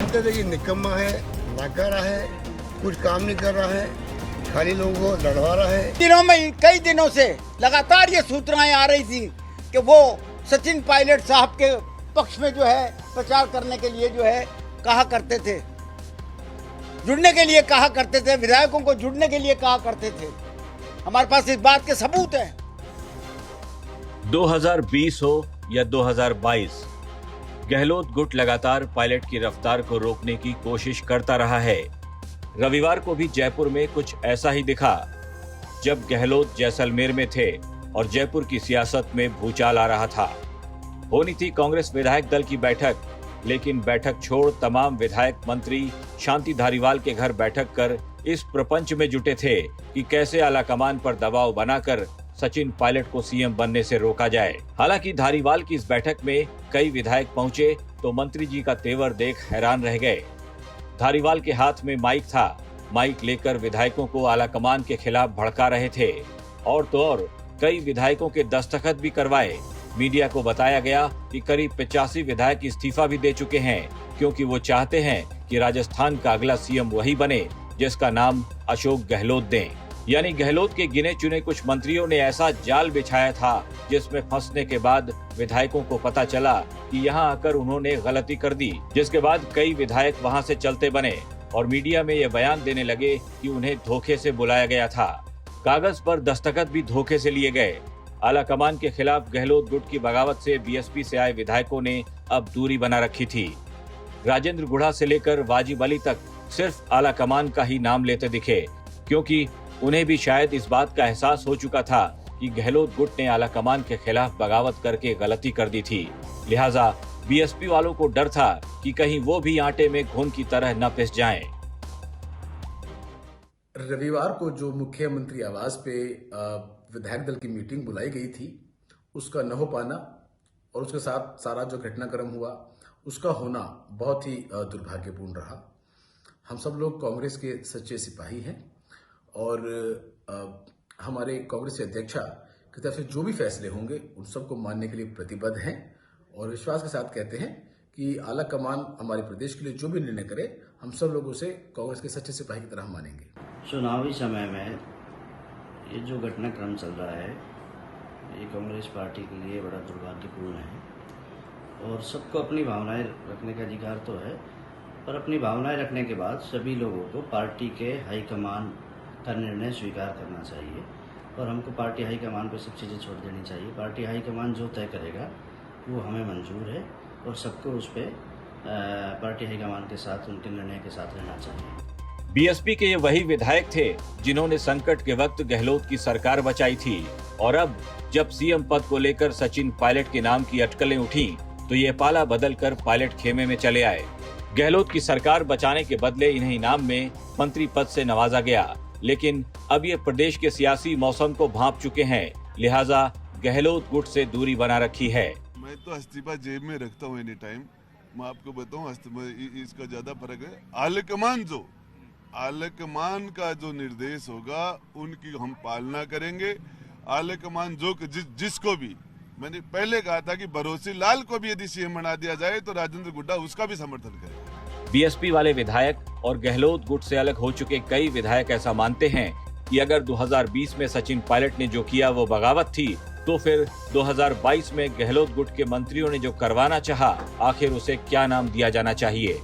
बोलते थे कि निकम्मा है, नाकारा है, कुछ काम नहीं कर रहा है, खाली लोगों को लड़वा रहा है। दिनों में कई दिनों से लगातार ये सूचनाएं आ रही थी कि वो सचिन पायलट साहब के पक्ष में जो है प्रचार करने के लिए जो है कहा करते थे, जुड़ने के लिए कहा करते थे, विधायकों को जुड़ने के लिए कहा करते थे। हमारे पास इस बात के सबूत हैं। 2020 हो या 2022, गहलोत गुट लगातार पायलट की रफ्तार को रोकने की कोशिश करता रहा है। रविवार को भी जयपुर में कुछ ऐसा ही दिखा, जब गहलोत जैसलमेर में थे और जयपुर की सियासत में भूचाल आ रहा था। होनी थी कांग्रेस विधायक दल की बैठक, लेकिन बैठक छोड़ तमाम विधायक मंत्री शांति धारीवाल के घर बैठक कर इस प्रपंच में जुटे थे कि कैसे आलाकमान पर दबाव बनाकर सचिन पायलट को सीएम बनने से रोका जाए। हालांकि धारीवाल की इस बैठक में कई विधायक पहुंचे तो मंत्री जी का तेवर देख हैरान रह गए। धारीवाल के हाथ में माइक था, माइक लेकर विधायकों को आलाकमान के खिलाफ भड़का रहे थे और तो और कई विधायकों के दस्तखत भी करवाए। मीडिया को बताया गया कि करीब 85 विधायक इस्तीफा भी दे चुके हैं, क्योंकि वो चाहते हैं कि राजस्थान का अगला सीएम वही बने जिसका नाम अशोक गहलोत दें। यानी गहलोत के गिने चुने कुछ मंत्रियों ने ऐसा जाल बिछाया था जिसमें फंसने के बाद विधायकों को पता चला कि यहां आकर उन्होंने गलती कर दी, जिसके बाद कई विधायक वहां से चलते बने और मीडिया में ये बयान देने लगे कि उन्हें धोखे से बुलाया गया था। कागज पर दस्तखत भी धोखे से लिए गए। आलाकमान के खिलाफ गहलोत गुट की बगावत से बीएसपी से आए विधायकों ने अब दूरी बना रखी थी। राजेंद्र गुढ़ा से लेकर वाजिब अली तक सिर्फ आलाकमान का ही नाम लेते दिखे, क्योंकि उन्हें भी शायद इस बात का एहसास हो चुका था कि गहलोत गुट ने आलाकमान के खिलाफ बगावत करके गलती कर दी थी। लिहाजा बीएसपी वालों को डर था कि कहीं वो भी आटे में घुन की तरह न पिस जाएं। रविवार को जो मुख्यमंत्री आवास पे विधायक दल की मीटिंग बुलाई गई थी, उसका न हो पाना और उसके साथ सारा जो घटनाक्रम हुआ उसका होना बहुत ही दुर्भाग्यपूर्ण रहा। हम सब लोग कांग्रेस के सच्चे सिपाही हैं और हमारे कांग्रेस के अध्यक्षा की तरफ से जो भी फैसले होंगे उन सबको मानने के लिए प्रतिबद्ध हैं और विश्वास के साथ कहते हैं कि आला कमान हमारे प्रदेश के लिए जो भी निर्णय करे हम सब लोग उसे कांग्रेस के सच्चे सिपाही की तरह मानेंगे। चुनावी समय में ये जो घटनाक्रम चल रहा है ये कांग्रेस पार्टी के लिए बड़ा दुर्भाग्यपूर्ण है और सबको अपनी भावनाएं रखने का अधिकार तो है, पर अपनी भावनाएं रखने के बाद सभी लोगों को पार्टी के हाईकमान का निर्णय स्वीकार करना चाहिए और हमको पार्टी हाईकमान पर सब चीज़ें छोड़ देनी चाहिए। पार्टी हाईकमान जो तय करेगा वो हमें मंजूर है और सबको उस पर पार्टी हाईकमान के साथ उनके निर्णय के साथ रहना चाहिए। बीएसपी के ये वही विधायक थे जिन्होंने संकट के वक्त गहलोत की सरकार बचाई थी और अब जब सीएम पद को लेकर सचिन पायलट के नाम की अटकलें उठी तो ये पाला बदलकर पायलट खेमे में चले आए। गहलोत की सरकार बचाने के बदले इन्हें इनाम में मंत्री पद से नवाजा गया, लेकिन अब ये प्रदेश के सियासी मौसम को भांप चुके हैं, लिहाजा गहलोत गुट से दूरी बना रखी है। मैं तो इस्तीफा जेब में रखता हूँ एनी टाइम। मैं आपको बताऊँ इसका ज्यादा फर्क है। आलाकमान का जो निर्देश होगा उनकी हम पालना करेंगे। आलाकमान जिसको भी मैंने पहले कहा था कि भरोसे लाल को भी यदि सीएम बना दिया जाए तो राजेंद्र गुड्डा उसका भी समर्थन करेगा। बीएसपी वाले विधायक और गहलोत गुट से अलग हो चुके कई विधायक ऐसा मानते हैं कि अगर 2020 में सचिन पायलट ने जो किया वो बगावत थी, तो फिर 2022 में गहलोत गुट के मंत्रियों ने जो करवाना चाहा, आखिर उसे क्या नाम दिया जाना चाहिए?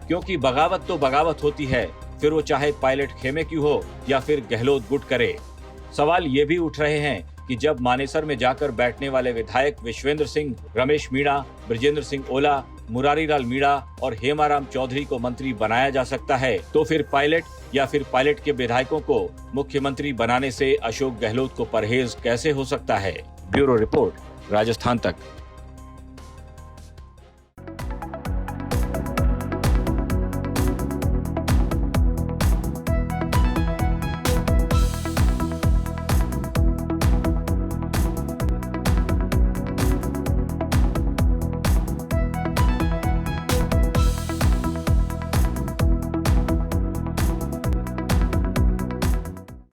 क्योंकि बगावत तो बगावत होती है, फिर वो चाहे पायलट खेमे की हो या फिर गहलोत गुट करे। सवाल ये भी उठ रहे हैं कि जब मानेसर में जाकर बैठने वाले विधायक विश्वेंद्र सिंह, रमेश मीणा, ब्रजेंद्र सिंह ओला, मुरारी लाल मीणा और हेमाराम चौधरी को मंत्री बनाया जा सकता है, तो फिर पायलट या फिर पायलट के विधायकों को मुख्यमंत्री बनाने से अशोक गहलोत को परहेज कैसे हो सकता है? ब्यूरो रिपोर्ट, राजस्थान तक।